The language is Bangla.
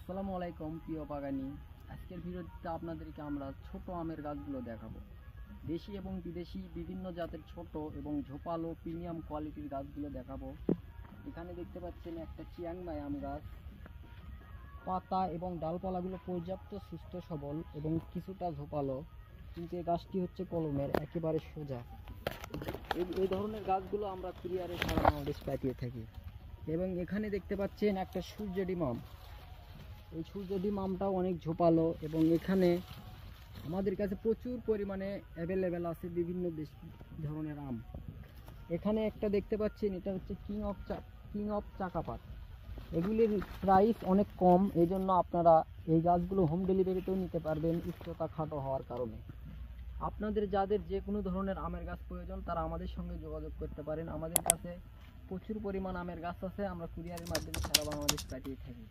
আসসালামু আলাইকুম প্রিয় বাগানি। আজকের ভিডিওতে আপনাদেরকে আমরা ছোট আমের গাছগুলো দেখাবো। দেশি এবং বিদেশি বিভিন্ন জাতের ছোট এবং ঝোপালো প্রিমিয়াম কোয়ালিটির গাছগুলো দেখাবো। এখানে দেখতে পাচ্ছেন একটা চিয়াংমাই আম গাছ। পাতা এবং ডালপালাগুলো পর্যাপ্ত সুস্থ সবল এবং কিছুটা ঝোপালো, কিন্তু এই গাছটি হচ্ছে কলমের একেবারে সোজা। এই ধরনের গাছগুলো আমরা কুরিয়ারে সারা বাংলাদেশ পাঠিয়ে থাকি। এবং এখানে দেখতে পাচ্ছেন একটা সূর্যডিম আম। এই সূর্যডিম আমটাও অনেক ঝোপালো এবং এখানে আমাদের কাছে প্রচুর পরিমাণে অ্যাভেলেবেল আছে বিভিন্ন ধরনের আম। এখানে একটা দেখতে পাচ্ছেন, এটা হচ্ছে কিং অফ চাকাপাত। এগুলির প্রাইস অনেক কম, এই জন্য আপনারা এই গাছগুলো হোম ডেলিভারিতেও নিতে পারবেন উচ্চতা খাটো হওয়ার কারণে। আপনাদের যাদের যে কোনো ধরনের আমের গাছ প্রয়োজন তারা আমাদের সঙ্গে যোগাযোগ করতে পারেন। আমাদের কাছে প্রচুর পরিমাণ আমের গাছ আছে, আমরা কুরিয়ারের মাধ্যমে সারা বাংলাদেশ পাঠিয়ে থাকি।